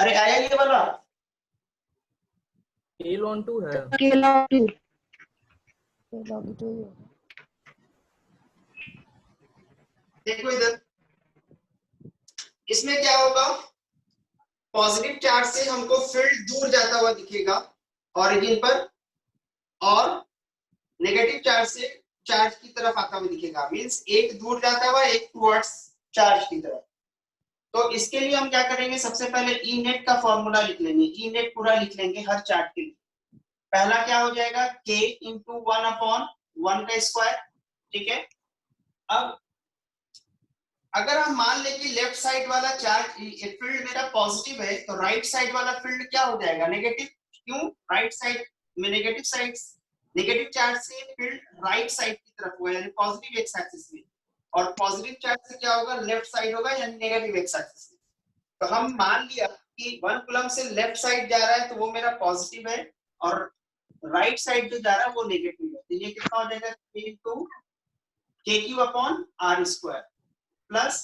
अरे आया ये वाला K log 2 है। K log 2 देखो इधर, इसमें क्या होगा, पॉजिटिव चार्ज से हमको फील्ड दूर जाता हुआ दिखेगा ऑरिजिन पर, और नेगेटिव चार्ज से चार्ज की तरफ आता हुआ दिखेगा। मींस एक दूर जाता हुआ, एक टुवर्ड्स चार्ज की तरफ। तो इसके लिए हम क्या करेंगे, सबसे पहले ई नेट का फॉर्मूला लिख लेंगे। ई नेट पूरा लिख लेंगे हर चार्ज के लिए। पहला क्या हो जाएगा, k इंटू 1/1 का स्क्वायर। ठीक है, अब अगर हम मान लें कि लेफ्ट साइड वाला चार्ज फील्ड मेरा पॉजिटिव है, तो राइट साइड वाला फील्ड क्या हो जाएगा, नेगेटिव। क्यों, राइट साइड में नेगेटिव साइड, नेगेटिव चार्ज से फील्ड राइट साइड की तरफ होगा, यानी पॉजिटिव एक्स एक्सिस में, और पॉजिटिव चार्ज से क्या होगा, लेफ्ट साइड होगा, यानी नेगेटिव एक्स एक्सिस में। तो हम मान लिया कि 1 कूलम से लेफ्ट साइड जा रहा है तो वो मेरा पॉजिटिव है, और राइट साइड जो जा रहा है वो नेगेटिव है। तो ये कितना हो जाएगा, k into K Q upon are square plus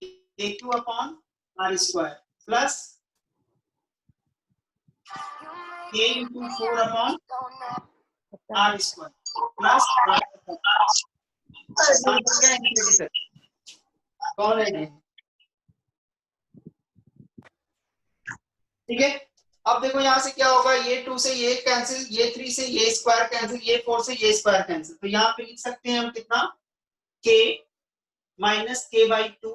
K Q upon are square plus k into 4 upon are square plus कौन है ये, ठीक है। अब देखो यहाँ से क्या होगा, ये 2 से ये कैंसिल, ये 3 से ये स्क्वायर कैंसिल, ये 4 से ये स्क्वायर कैंसिल। तो यहाँ पे लिख सकते हैं हम कितना, k minus k by 2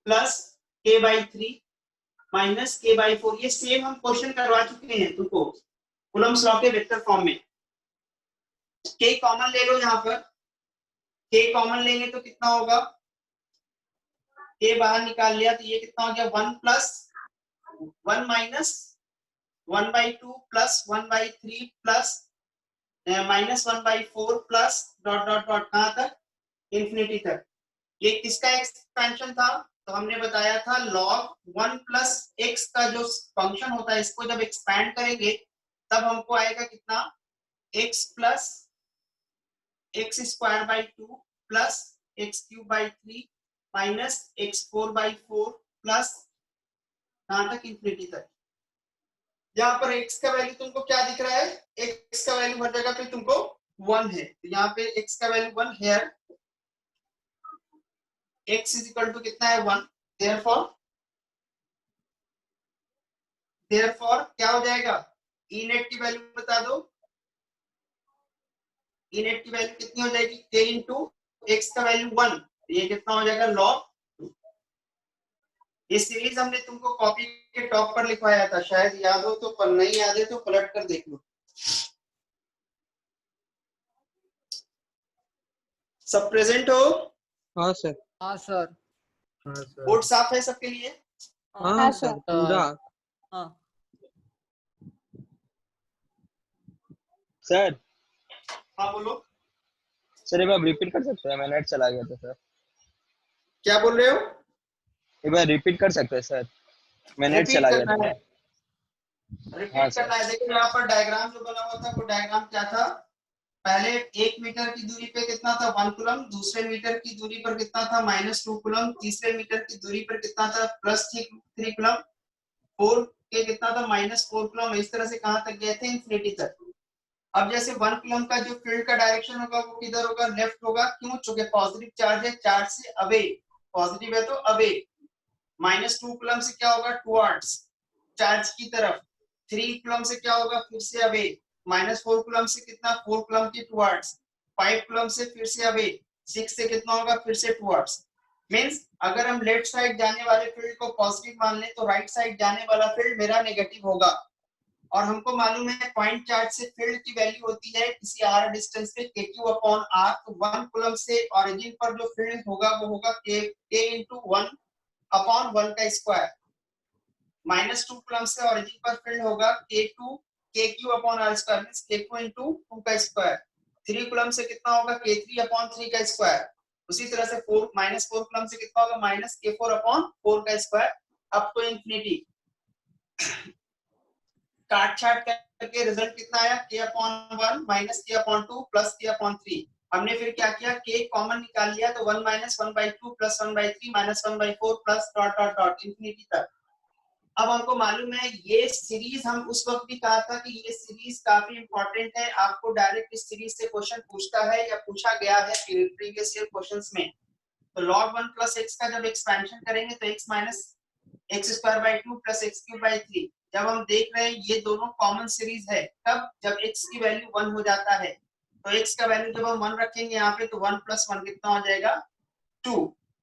plus k by 3 minus k by 4। ये सेम हम क्वेश्चन करवा चुके हैं तुमको कूलम्स लॉ के वेक्टर फॉर्म में। k कॉमन ले लो, यहाँ पर k कॉमन लेंगे तो कितना होगा, k बाहर निकाल लिया तो ये कितना हो गया, 1 plus 1 minus 1/2 plus 1/3 plus minus 1/4 plus dot dot dot कहां तक, इंफिनिटी तक। ये किसका एक्सपेंशन था, तो हमने बताया था log 1 प्लस एक्स का जो फंक्शन होता है, इसको जब एक्सपैंड करेंगे तब हमको आएगा कितना, x plus x square by 2 plus x cube by 3 minus x4/4 plus कहां तक, इंफिनिटी तक। यहाँ पर x का वैल्यू तुमको क्या दिख रहा है, x का वैल्यू हर जगह पे तुमको 1 है, तो यहाँ पे x का वैल्यू 1 है, x इज इक्वल टू कितना है, 1। देयरफॉर क्या हो जाएगा, ई नेट की वैल्यू बता दो, ई नेट की वैल्यू कितनी हो जाएगी, k इंटू एक्स का वैल्यू 1, ये कितना हो जाएगा, log। ये सीरीज हमने तुमको कॉपी के टॉप पर लिखवाया था, शायद याद हो तो, पर नहीं याद है तो पलट कर देख लो। सब प्रेजेंट हो? हाँ सर। हाँ सर। हाँ सर। बोर्ड साफ है सबके लिए? हाँ सर पूरा। हाँ सर हाँ बोलो, सर एक बार रिपीट कर सकते हैं, मैं नेट चला गया था सर। क्या बोल रहे हो? एक बार रिपीट कर सकते हैं सर, मैं नेट रिपीट चला गया करना था। है, हाँ रिपीट सर। करना है। देखो यहाँ पर डायग्राम जो बना हुआ था, वो डायग्राम क्या था, पहले 1 मीटर की दूरी पे कितना था, 1 कूलम, दूसरे मीटर की दूरी पर कितना था, -2 कूलम, तीसरे मीटर की दूरी पर कितना था, +3 कूलम, 4 के कितना था, -4 कूलम। इस तरह से कहां तक गए थे, इंफिनिटी तक। अब जैसे 1 कूलम का जो फील्ड का डायरेक्शन होगा वो किधर होगा, लेफ्ट होगा। क्यों, चूंकि पॉजिटिव चार्ज है, चार्ज से अवे, पॉजिटिव है तो अवे। -2 कूलम से क्या होगा, टुवर्ड्स चार्ज की तरफ। 3 कूलम से क्या होगा, फिर से अवे। -4 कूलम से कितना, 4 कूलम की टुवर्ड्स। 5 कूलम से फिर से अवे। 6 से कितना होगा, फिर से टुवर्ड्स। मींस अगर हम लेफ्ट साइड जाने वाले फील्ड को पॉजिटिव मान लें, तो राइट साइड जाने वाला फील्ड मेरा नेगेटिव होगा। और हमको मालूम है पॉइंट चार्ज से फील्ड की वैल्यू होती है किसी r डिस्टेंस पे kq अपॉन r। तो 1 कूलम से ओरिजिन पर जो फील्ड होगा वो होगा k इंटू 1 अपॉन 1 का स्क्वायर। -2 कूलम से ओरिजिन पर फील्ड होगा kq upon r square, means kq into 2 का स्क्वायर। 3 कूलम से कितना होगा, k3 अपॉन 3 का स्क्वायर। उसी तरह से -4 कूलम से कितना होगा, -k4 अपॉन 4 का स्क्वायर, अप टू इंफिनिटी। काट छाट करके रिजल्ट कितना आया, k upon 1 minus k upon 2 plus k upon 3। हमने फिर क्या किया, k कॉमन निकाल लिया, तो 1 - 1/2 plus 1/3 -1/4 plus dot dot dot infinity तक। अब हमको मालूम है ये सीरीज, हम उस वक्त भी कहा था कि ये सीरीज काफी इंपॉर्टेंट है, आपको डायरेक्ट इस सीरीज से क्वेश्चन पूछता है या पूछा गया है प्रीवियस ईयर क्वेश्चंस में। तो log 1 प्लस x का जब एक्सपेंशन करेंगे तो x minus x square by 2 plus x cube by 3, जब हम देख रहे हैं ये दोनों कॉमन सीरीज है, तब जब x की वैल्यू 1 हो जाता है तो x का वैल्यू जब हम 1 रखेंगे यहाँ पे तो 1 प्लस 1 कितना हो जाएगा 2,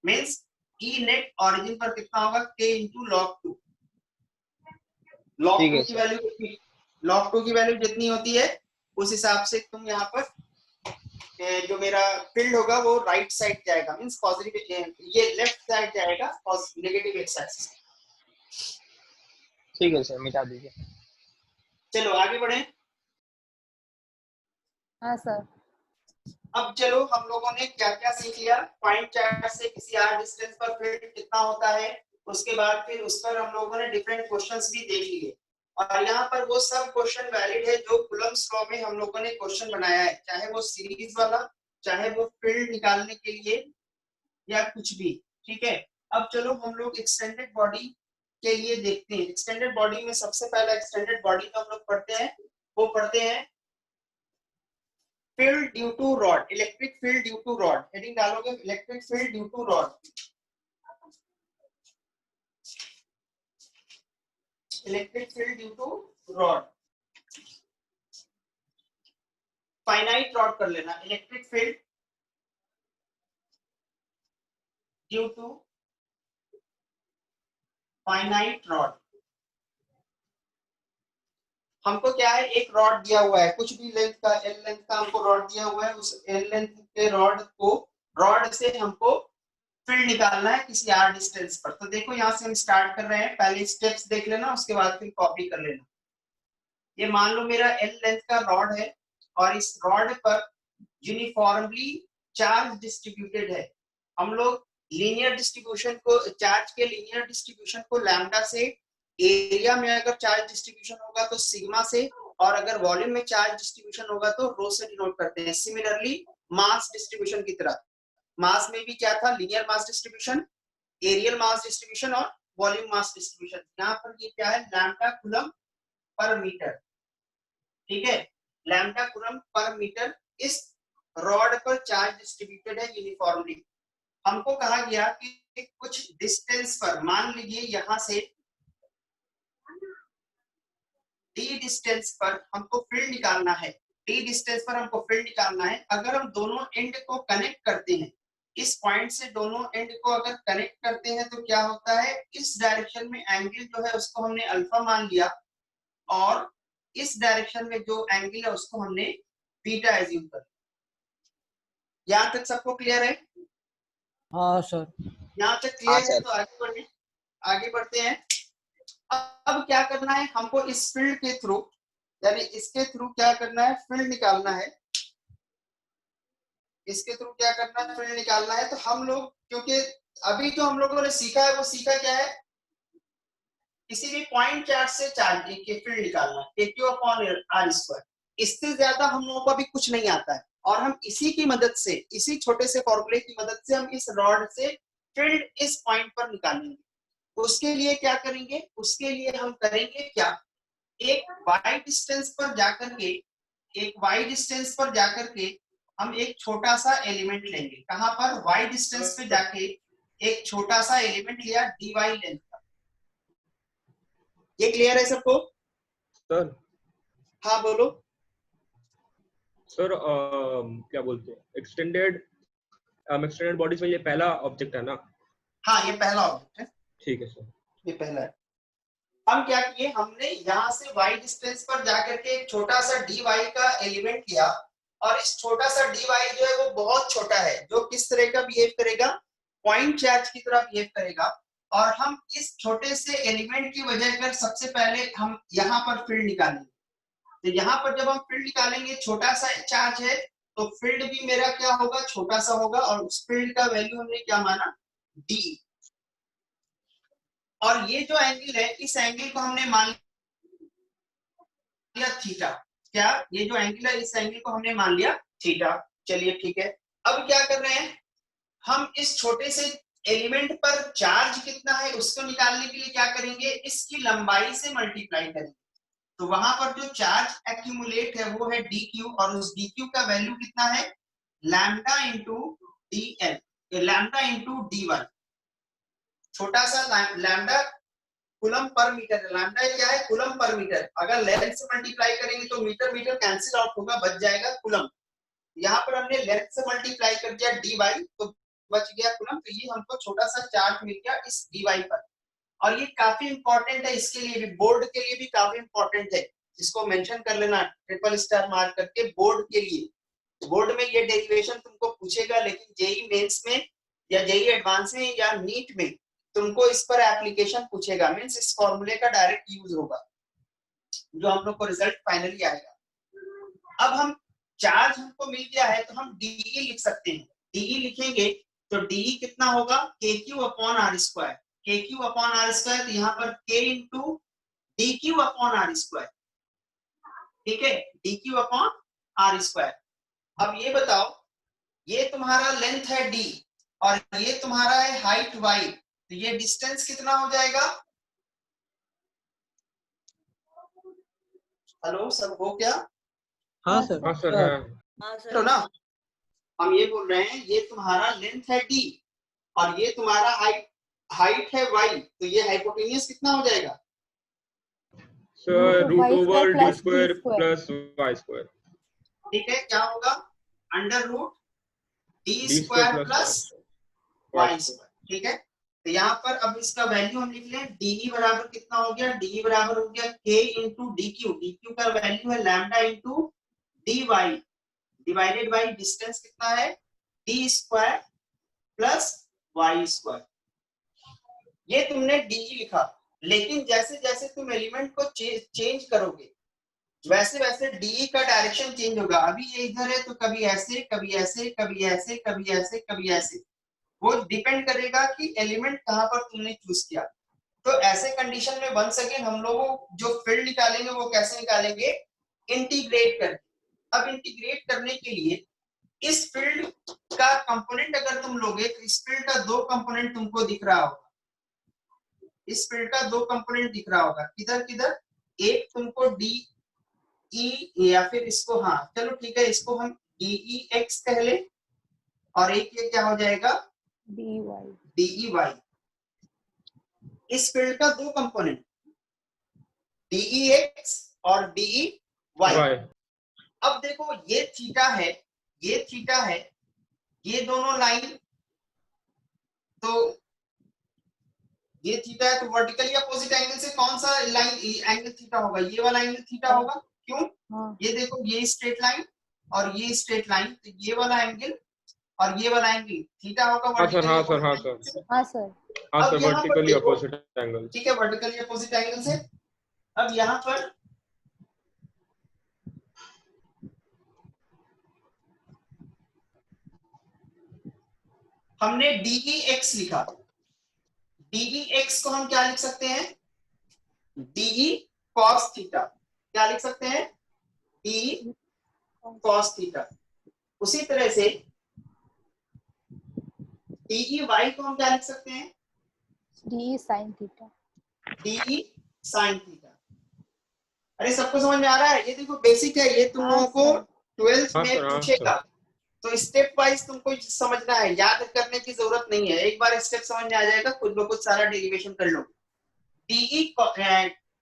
मींस e नेट ओरिजिन पर कितना होगा k into log 2। log 2 की वैल्यू जितनी होती है उस हिसाब से तुम यहाँ पर जो मेरा फील्ड होगा वो राइट साइड जाएगा, मींस पॉजिटिव, ये लेफ्ट साइड जाएगा और नेगेटिव एक्स एक्सिस। ठीक है सर, मिटा दीजिए। चलो आगे बढ़े। हाँ सर। अब चलो हम लोगों ने क्या क्या सीख लिया, पॉइंट चार्ज से किसी r डिस्टेंस पर फील्ड कितना होता है, उसके बाद फिर उस पर हम लोगों ने डिफरेंट क्वेश्चंस भी देख लिए, और यहाँ पर वो सब क्वेश्चन वैलिड है जो कूलम्ब्स लॉ में हम लोगों ने क्वेश्चन बनाया है, चाहे वो सीरीज वाला, चाहे वो फील्ड निकालने के लिए या कुछ भी। ठीक है, अब चलो हम लोग एक्सटेंडेड बॉडी के लिए देखते हैं। एक्सटेंडेड बॉडी में सबसे पहला एक्सटेंडेड बॉडी जो हम लोग पढ़ते हैं वो पढ़ते हैं field due to rod, electric field due to rod. Heading डालोगे electric field due to rod, electric field due to rod, finite rod कर लेना, electric field due to finite rod. हमको क्या है, एक रॉड दिया हुआ है, कुछ भी लेंथ का, एल लेंथ का हमको रॉड दिया हुआ है, उस एल लेंथ के रॉड से हमको फील्ड निकालना है किसी r डिस्टेंस पर। तो देखो यहाँ से हम स्टार्ट कर रहे हैं, पहले स्टेप्स देख लेना, उसके बाद फिर कॉपी कर लेना। ये मान लो मेरा एल लेंथ का रॉड है और इस रॉड पर यूनिफॉर्मली चार्ज डिस्ट्रीब्यूटेड है। हम लोग लीनियर डिस्ट्रीब्यूशन को, चार्ज के लीनियर डिस्ट्रीब्यूशन को लैम्डा से, एरिया में अगर चार्ज डिस्ट्रीब्यूशन होगा तो सिग्मा से, और अगर वॉल्यूम में चार्ज डिस्ट्रीब्यूशन होगा तो रो से डिनोट करते हैं। सिमिलरली मास डिस्ट्रीब्यूशन की तरह, मास में भी क्या था, linear mass distribution, areal mass distribution और वॉल्यूम मास डिस्ट्रीब्यूशन। यहाँ पर ये क्या है, लैम्डा कूलम पर मीटर। ठीक है, लैम्डा कूलम पर मीटर। इस रॉड पर चार्ज डिस्ट्रीब्यूटेड है यूनिफॉर्मली। हमको कहा गया कि कुछ डिस्टेंस पर, मान लीजिए यहां से डी डिस्टेंस पर हमको फील्ड निकालना है, डी डिस्टेंस पर हमको फील्ड निकालना है। अगर हम दोनों एंड को कनेक्ट करते हैं, इस पॉइंट से दोनों एंड को अगर कनेक्ट करते हैं तो क्या होता है, इस डायरेक्शन में एंगल जो है उसको हमने अल्फा मान लिया, और इस डायरेक्शन में जो एंगल है उसको हमने बीटा एज्यूम कर लिया। यहाँ तक सबको क्लियर है? हाँ सर। यहाँ तक हाँ क्लियर है? सर। तो आगे बढ़ते हैं। अब क्या करना है हमको, इस फील्ड के थ्रू, यानी इसके थ्रू क्या करना है, फील्ड निकालना है। इसके थ्रू क्या करना है, फील्ड निकालना है। तो हम लोग, क्योंकि अभी जो हम लोगों ने सीखा है वो सीखा क्या है, किसी भी पॉइंट चार्ज से चार्ज के फील्ड निकालना, Q अपॉन r स्क्वायर। इससे ज्यादा हम लोगों को अभी कुछ नहीं आता है, और हम इसी की मदद से, इसी छोटे से फॉर्मूले की मदद से हम इस रॉड से फील्ड इस पॉइंट पर निकालेंगे। उसके लिए क्या करेंगे, उसके लिए हम करेंगे क्या, एक y डिस्टेंस पर जाकर के, एक y डिस्टेंस पर जाकर के हम एक छोटा सा एलिमेंट लेंगे। कहां पर, y डिस्टेंस पे जाके एक छोटा सा एलिमेंट लिया dy लेंथ का। ये क्लियर है सबको? सर हाँ बोलो। सर क्या बोलते हैं, एक्सटेंडेड बॉडीज में ये पहला ऑब्जेक्ट है ना? हाँ ये पहला ऑब्जेक्ट है, ठीक है सर। ये पहला है। हम क्या किए, हमने यहाँ से y डिस्टेंस पर जाकर के एक छोटा सा dy का एलिमेंट लिया, और इस छोटा सा dy जो है वो बहुत छोटा है, जो किस तरह का बिहेव करेगा, पॉइंट चार्ज की तरह बिहेव करेगा। और हम इस छोटे से एलिमेंट की वजह कर सबसे पहले हम यहाँ पर फील्ड निकालेंगे। तो यहाँ पर जब हम फील्ड निकालेंगे, छोटा सा चार्ज है तो फील्ड भी मेरा क्या होगा, छोटा सा होगा, और उस फील्ड का वैल्यू हमने क्या माना, d। और ये जो एंगल है, इस एंगल को हमने मान लिया थीटा। क्या, ये जो एंगल है इस एंगल को हमने मान लिया थीटा। चलिए ठीक है, अब क्या कर रहे हैं, हम इस छोटे से एलिमेंट पर चार्ज कितना है उसको निकालने के लिए क्या करेंगे, इसकी लंबाई से मल्टीप्लाई करेंगे। तो वहां पर जो चार्ज एक्यूमुलेट है वो है dq, और उस dq का वैल्यू कितना है, lambda into dl, lambda into dy। छोटा सा lambda coulomb per metre, lambda क्या है, कूलम पर मीटर। अगर लेंथ से मल्टीप्लाई करेंगे तो मीटर मीटर कैंसिल आउट होगा, बच जाएगा कूलम। यहाँ पर हमने लेंथ से मल्टीप्लाई कर दिया dy, तो बच गया कूलम। तो ये हमको छोटा सा चार्ज मिल गया इस dy पर। और ये काफी इंपॉर्टेंट है, इसके लिए भी, बोर्ड के लिए भी काफी इंपॉर्टेंट है। इसको मेंशन कर लेना ट्रिपल स्टार मार्क करके, बोर्ड के लिए। बोर्ड में ये डेरिवेशन तुमको पूछेगा, लेकिन जेई मेंस में या जेई एडवांस में या नीट में तुमको इस पर एप्लीकेशन पूछेगा, मींस इस फॉर्मूले का डायरेक्ट यूज होगा जो हम लोग को रिजल्ट फाइनली आएगा। अब हम चार्ज हमको मिल गया है तो हम डीई लिख सकते हैं। डीई लिखेंगे तो डीई कितना होगा, KQ upon are square. KQ upon are square, तो यहाँ पर K into DQ upon are square. ठीक है, DQ अपॉन आर स्क्वायर। अब ये बताओ, ये तुम्हारा लेंथ है D और ये तुम्हारा है हाइट Y, तो ये डिस्टेंस कितना हो जाएगा, हेलो सब हो क्या, हाँ हाँ सर। सर हाँ। हाँ तो ना हम ये बोल रहे हैं ये तुम्हारा लेंथ है D और ये तुम्हारा हाइट है Y, तो ये हाइपोटेन्यूज कितना हो जाएगा, sir root Y over square D plus square D square। Plus Y square. ठीक है, क्या होगा, under root D D square square plus Y square. ठीक है, तो यहाँ पर अब इसका वैल्यू हम लिख लें, डीई बराबर कितना हो गया, डीई बराबर हो गया के इंटू डीक्यू। डीक्यू का वैल्यू है lambda into D Y divided by distance कितना है, D square plus Y square. ये तुमने डीई लिखा, लेकिन जैसे जैसे तुम एलिमेंट को चेंज करोगे वैसे वैसे डीई का डायरेक्शन चेंज होगा। अभी ये इधर है तो कभी ऐसे कभी ऐसे कभी ऐसे कभी ऐसे कभी ऐसे, वो डिपेंड करेगा कि एलिमेंट कहां पर तुमने चूज किया। तो ऐसे कंडीशन में बन सके हम लोग जो फील्ड निकालेंगे वो कैसे निकालेंगे, इंटीग्रेट करके। अब इंटीग्रेट करने के लिए इस फील्ड का कंपोनेंट अगर तुम लोगे तो इस फील्ड का दो कंपोनेंट तुमको दिख रहा होगा, इस फील्ड का दो कंपोनेंट दिख रहा होगा, किधर किधर, एक तुमको डी ई, या फिर इसको, हाँ चलो ठीक है, इसको हम डीई एक्स कह ले, और एक ये क्या हो जाएगा डीई वाई। इस फील्ड का दो कंपोनेंट डीई एक्स और डीई वाई। वाई। अब देखो ये थीटा है, ये थीटा है, ये दोनों लाइन, तो ये थीटा है तो वर्टिकली अपोजिट एंगल से कौन सा लाइन एंगल थीटा होगा, ये वाला एंगल थीटा होगा। क्यों, हाँ। ये देखो ये स्ट्रेट लाइन और ये स्ट्रेट लाइन, तो ये वाला एंगल और ये वाला एंगल थीटा होगा हाँ सर हाँ सर वर्टिकली हाँ अपोजिट सर हाँ सर। हाँ अब सर यहाँ पर वर्टिकली देखो, अपोजिट एंगल। ठीक है, वर्टिकली अपोजिट एंगल से। अब यहाँ पर हमने डीई एक्स लिखा, डीई एक्स को हम क्या लिख सकते हैं, डीई कॉस थीटा। क्या लिख सकते हैं, डीई कॉस थीटा। उसी तरह से डीई वाई को हम क्या लिख सकते हैं, D sin theta. DE sine theta. अरे सबको समझ में आ रहा है, ये देखो बेसिक है, ये तुम हाँ लोगों को सर। 12th हाँ में सर हाँ पूछेगा, सर तो स्टेप वाइज तुमको समझना है, याद करने की जरूरत नहीं है, एक बार स्टेप समझ में आ जाएगा, खुद ब खुद सारा डेरिवेशन कर लो। डीई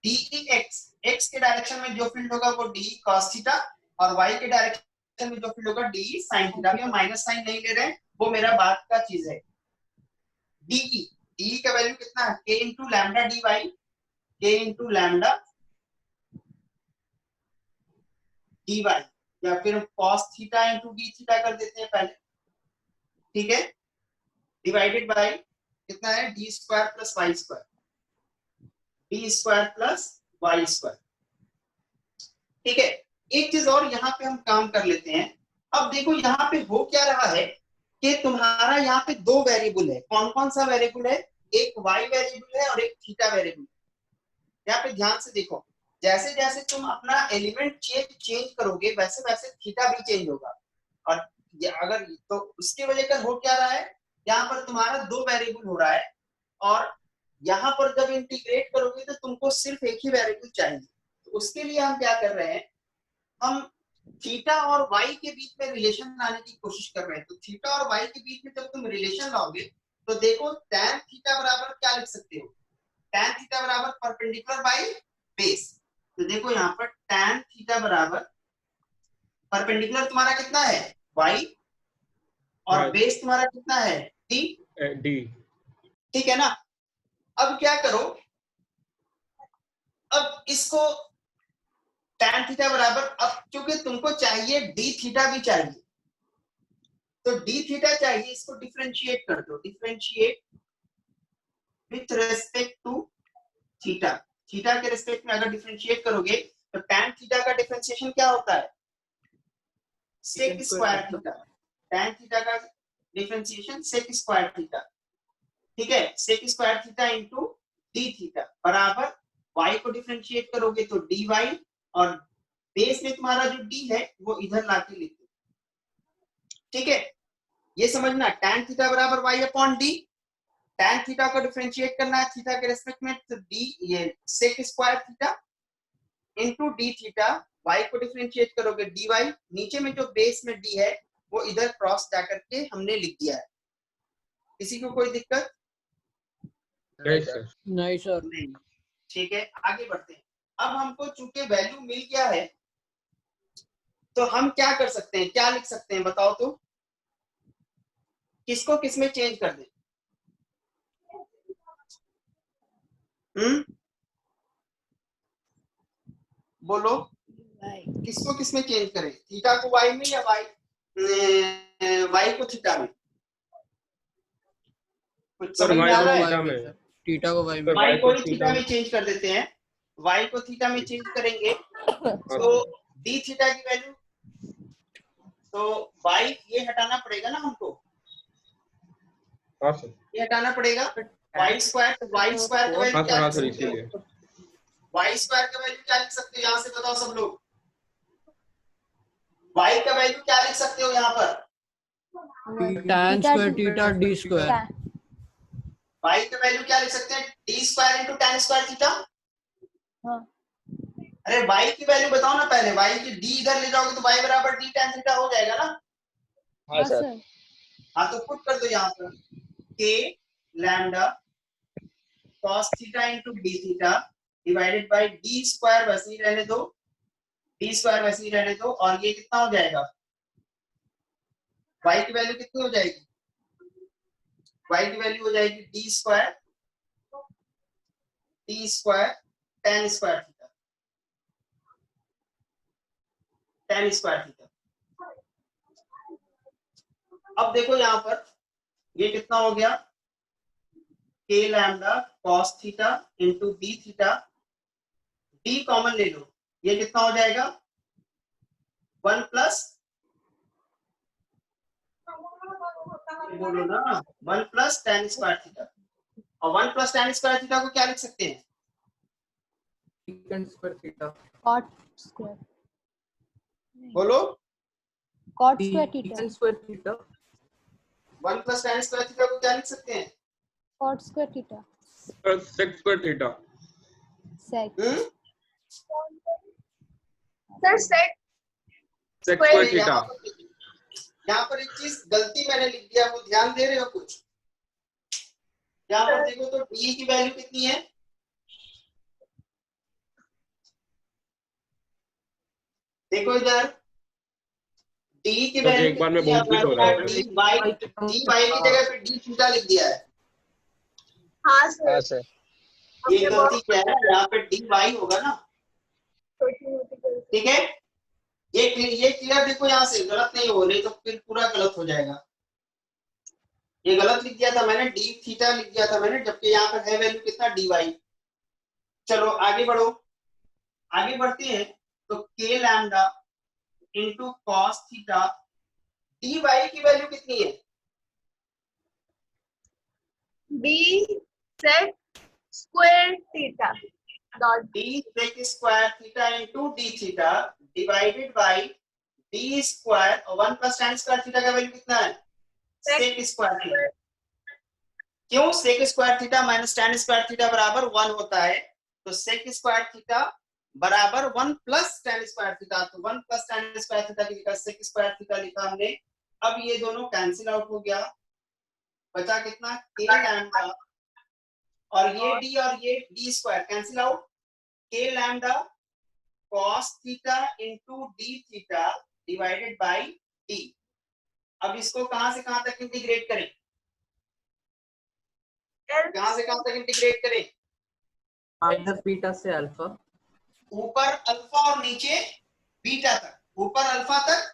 डीई एक्स, एक्स के डायरेक्शन में जो फील्ड होगा वो डीई cos थीटा, और वाई के डायरेक्शन में जो फील्ड होगा डीई sin थीटा। अभी हम माइनस साइन नहीं ले रहे हैं, वो मेरा बात का चीज है। डीई, डीई का वैल्यू कितना है, k into lambda D Y, k into lambda D Y, या फिर हम cos theta into D theta कर देते हैं पहले, ठीक है, डिवाइडेड बाय कितना है, D square plus Y square, D square plus Y square. ठीक है, एक चीज और यहाँ पे हम काम कर लेते हैं। अब देखो यहाँ पे हो क्या रहा है कि तुम्हारा यहाँ पे दो वेरिएबल है, कौन कौन सा वेरिएबल है, एक वाई वेरिएबल है और एक थीटा वेरिएबल। यहाँ पे ध्यान से देखो, जैसे जैसे तुम अपना एलिमेंट चेंज करोगे वैसे वैसे थीटा भी चेंज होगा। और ये अगर तो उसकी वजह कर हो क्या रहा है, यहाँ पर तुम्हारा 2 वेरिएबल हो रहा है और यहाँ पर जब इंटीग्रेट करोगे तो तुमको सिर्फ एक ही वेरिएबल चाहिए। तो उसके लिए हम क्या कर रहे हैं, हम थीटा और वाई के बीच में रिलेशन लाने की कोशिश कर रहे हैं। तो थीटा और वाई के बीच में जब तुम रिलेशन लाओगे तो देखो tan थीटा बराबर क्या लिख सकते हो, tan थीटा बराबर परपेंडिकुलर बाई बेस। तो देखो यहाँ पर tan थीटा बराबर परपेंडिकुलर तुम्हारा कितना है y और बेस तुम्हारा कितना है d। डी। ठीक है ना। अब क्या करो, अब इसको tan थीटा बराबर, अब क्योंकि तुमको चाहिए d थीटा भी चाहिए, तो d थीटा चाहिए, इसको डिफरेंशिएट कर दो, differentiate with respect to theta. Theta के रेस्पेक्ट में अगर डिफरेंशिएट करोगे तो tan थीटा का डिफरेंशिएशन क्या होता है, sec square theta. tan theta का डिफरेंशिएशन सेक स्क्वायर थीटा, ठीक है, sec square theta into D theta बराबर y को डिफरेंशिएट करोगे तो dy और बेस में तुम्हारा जो d है वो इधर लाके लिख दो। ठीक है, ये समझना, tan थीटा बराबर y अपॉन d, tan थीटा को डिफरेंशिएट करना है थीटा के रेस्पेक्ट में, तो d ये sec square theta into D theta, y को डिफरेंशिएट करोगे dy, नीचे में जो बेस में d है वो इधर क्रॉस जाकर के हमने लिख दिया है। किसी को कोई दिक्कत नहीं सर। नहीं सर। नहीं? ठीक है, आगे बढ़ते हैं। अब हमको चूंकि वैल्यू मिल गया है तो हम क्या कर सकते हैं, क्या लिख सकते हैं बताओ तो, किसको किसमें चेंज कर दें? बोलो किसको किसमें चेंज करें, थीटा को वाई में या वाई को थीटा में? कुछ सर समझ में वाई आ को रहा है? थीटा में। थीटा को वाई में। वाई को ही थीटा में चेंज कर देते हैं, वाई को थीटा में चेंज करेंगे तो डी थीटा की वैल्यू, तो वाई ये हटाना पड़ेगा ना हमको, हाँ सर। ये हटाना पड़ेगा वाई स्क्वायर, तो वाई स्क्वायर का वैल्यू हाँ क्या सर, हाँ लिख सर, सकते इसीलिए। हो, वाई स्क्वायर का वैल्यू क्या लिख सकते हो यहाँ से बताओ सब लोग, वाई का वैल्यू क्या लिख सकते हो यहाँ पर, tan square theta D square. Y का वैल्यू क्या लिख सकते हैं, D square into tan square theta. हाँ। अरे वाई की वैल्यू बताओ ना पहले, वाई की डी इधर ले जाओगे तो वाई बराबर डी tan थीटा हो जाएगा ना। हाँ सर। हाँ तो पुट कर दो यहाँ पर के lambda cos theta into D theta divided by D square, वैसे ही रहने दो, डी स्क्वायर वैसे ही रहने दो, और ये कितना हो जाएगा, y की वैल्यू कितनी हो जाएगी, y की वैल्यू हो जाएगी D square tan square theta, tan square theta. अब देखो यहाँ पर ये कितना हो गया, k lambda cos theta into D theta, D common ले लो, ये कितना हो जाएगा 1 प्लस, बोलो ना 1 प्लस tan स्क्वायर थीटा, और 1 प्लस tan स्क्वायर थीटा को क्या लिख सकते हैं, secant square theta. Cot square, बोलो cot square theta, secant square theta. 1 plus tan square theta को क्या लिख सकते हैं, cot square theta, sec square theta. Sec, sir set sec square theta. यहाँ पर एक चीज गलती मैंने लिख दिया, वो ध्यान दे रहे हो कुछ, यहाँ पर देखो तो डी की वैल्यू कितनी है, देखो इधर डी की तो वैल्यू एक बार में कितनी है, बहुत कुछ हो रहा है। डी वाई की जगह पे डी थीटा लिख दिया है, हाँ हाँ सर सर। ये गलती क्या है, यहाँ पे डी वाई होगा ना। छोटी मोटी गलती। ठीक है, ये क्लियर देखो, यहाँ से गलत नहीं हो रही तो फिर पूरा गलत हो जाएगा। ये गलत लिख दिया था मैंने, डी थीटा लिख दिया था मैंने, जबकि यहाँ पर है वैल्यू कितना डी वाई। चलो आगे बढ़ो, आगे बढ़ते हैं तो K lambda into cos theta, D Y की वैल्यू कितनी है, D set square theta dot D sec square theta into D theta divided by D square, और 1 प्लस tan स्क्वायर थीटा का वैल्यू कितना है, सेक स्क्वायर थीटा। क्यों? Sec square theta minus tan square theta बराबर 1 होता है, तो सेक square theta बराबर 1 प्लस tan स्क्वायर थीटा, तो 1 प्लस tan स्क्वायर थीटा की जगह सेक स्क्वायर थीटा लिखा हमने। अब ये दोनों कैंसिल आउट हो गया, बचा कितना? k लैम्डा, और ये d और ये d square cancel out, k lambda cos theta into d theta divided bye d। अब इसको कहां से कहां तक इंटीग्रेट करें? कहां से कहां तक इंटीग्रेट करें? माइनस बीटा से अल्फा, ऊपर अल्फा और नीचे बीटा तक, ऊपर अल्फा तक,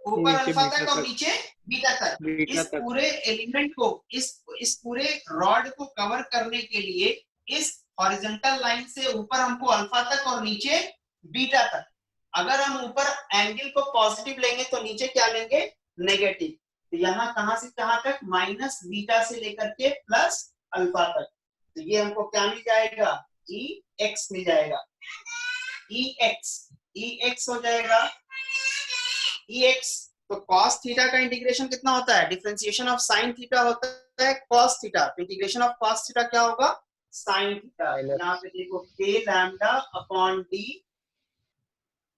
ऊपर नीचे अल्फा बीटा तक और तक। नीचे बीटा तक। बीटा इस तक। पूरे एलिमेंट को, इस पूरे रॉड को कवर करने के लिए इस हॉरिजॉन्टल लाइन से ऊपर हमको अल्फा तक और नीचे बीटा तक। अगर हम ऊपर एंगल को पॉजिटिव लेंगे तो नीचे क्या लेंगे? नेगेटिव। तो यहाँ कहां से कहां तक? माइनस बीटा से लेकर के प्लस अल्फा तक। तो ये हमको क्या मिल जाएगा? ई एक्स मिल जाएगा, ई एक्स हो जाएगा, ई एक्स। तो cos थीटा का इंटीग्रेशन कितना होता है? डिफरेंशिएशन ऑफ sin थीटा होता है cos थीटा, तो इंटीग्रेशन ऑफ cos थीटा क्या होगा? sin theta. Minus. यहाँ पे देखो k लैम्डा अपॉन d,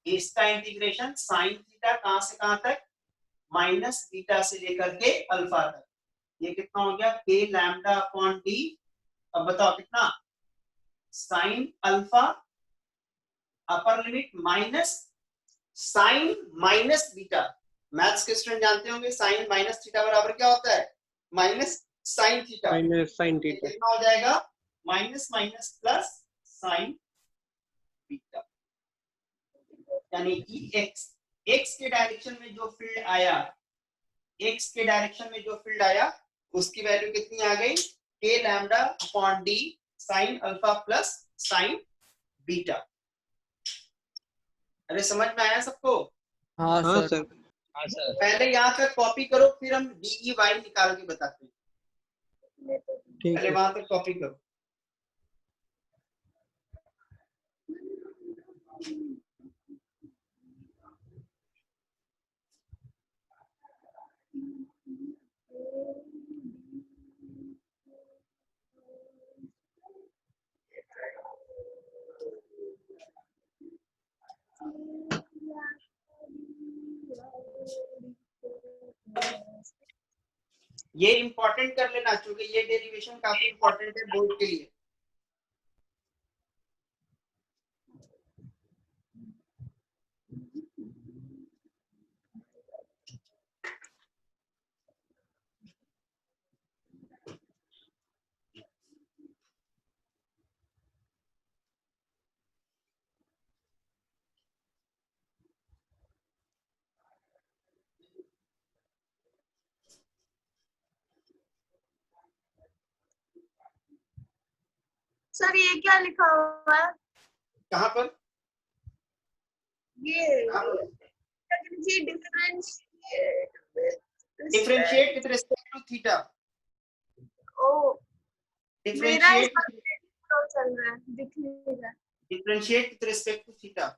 इसका इंटीग्रेशन sin थीटा कहां से कहां तक? माइनस बीटा से लेकर के अल्फा तक। ये कितना हो गया? k lambda upon d। अब बताओ कितना? sin alpha upper limit minus sine minus beta. Maths के स्टूडेंट जानते होंगे साइन माइनस थीटा बराबर क्या होता है? Minus sine theta. Minus sine theta. कितना हो जाएगा? Minus minus plus sine beta, यानी कि एक्स। एक्स के डायरेक्शन में जो फील्ड आया, एक्स के डायरेक्शन में जो फील्ड आया उसकी वैल्यू कितनी आ गई? k lambda upon d sine alpha plus sine beta. अरे समझ में आया सबको? हाँ हाँ सर, सर। हाँ सर। पहले यहाँ तक कॉपी करो, फिर हम डी ई वाई निकाल के बताते हैं। ठीक पहले है। वहां तक कॉपी करो। ये इंपॉर्टेंट कर लेना, क्योंकि ये डेरिवेशन काफी इंपॉर्टेंट है बोर्ड के लिए। सर ये क्या लिखा हुआ है? कहाँ पर? ये differentiate with respect to theta. ओ मेरा डिफरेंशिएट चल रहा है, दिख नहीं रहा। Differentiate with respect to theta.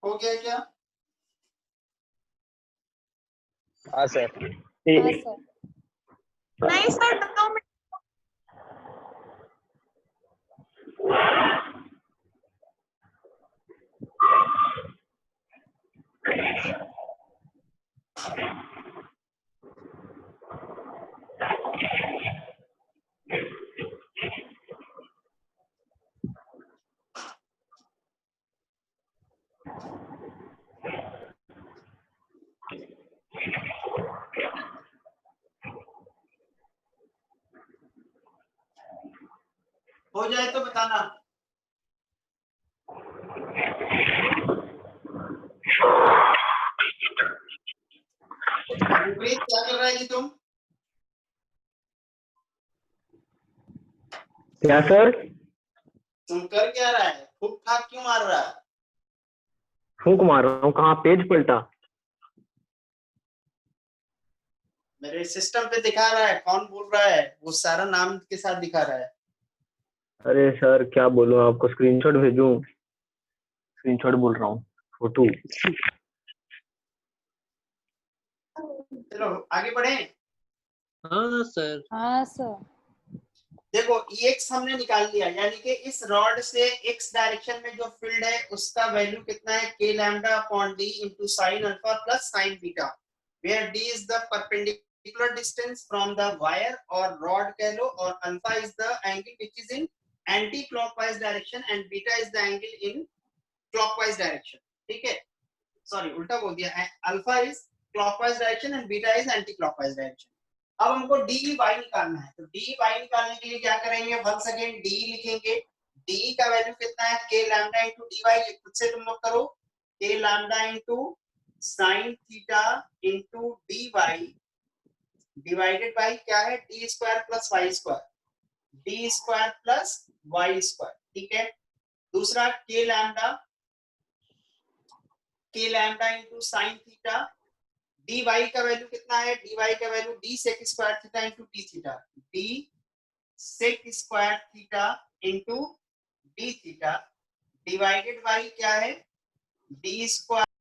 हो गया क्या? हाँ सर। हाँ सर। नहीं सर, 2 मिनट। हो जाए तो बताना। गुरप्रीत क्या कर रहा है जी तुम? क्या सर? तुम कर क्या रहा है? फूक फाक क्यों मार रहा है? फूंक मार रहा हूँ। कहाँ पेज पलटा? मेरे सिस्टम पे दिखा रहा है कौन बोल रहा है, वो सारा नाम के साथ दिखा रहा है। अरे सर क्या बोलूं आपको, स्क्रीनशॉट भेजूं? स्क्रीनशॉट बोल रहा हूँ, फोटो। चलो आगे बढ़े। हाँ सर। हाँ सर। देखो Ex हमने निकाल लिया, यानी कि इस रॉड से x डायरेक्शन में जो फील्ड है उसका वैल्यू कितना है, k lambda upon d into sin alpha plus sin beta, where d is the perpendicular distance from the wire और रॉड कह लो, और alpha is the angle which is in anti clockwise direction and beta is the angle in clockwise direction. ठीक है, sorry उल्टा बोल दिया, alpha is clockwise direction and beta is anti clockwise direction. अब हमको डी वाई निकालना है, तो डी वाई निकालने के लिए क्या करेंगे, वंस अगेन डी लिखेंगे। डी का वैल्यू कितना है, के लैम्डा इनटू डी वाई, ये खुद से तुम लोग करो, K lambda into sin theta into D Y divided by क्या है, D square plus Y square, D square plus Y square. ठीक है, दूसरा K lambda into sin theta, dy का वैल्यू कितना है, dy का value d sec square theta into d theta, d sec square theta into d theta divided by क्या है, d square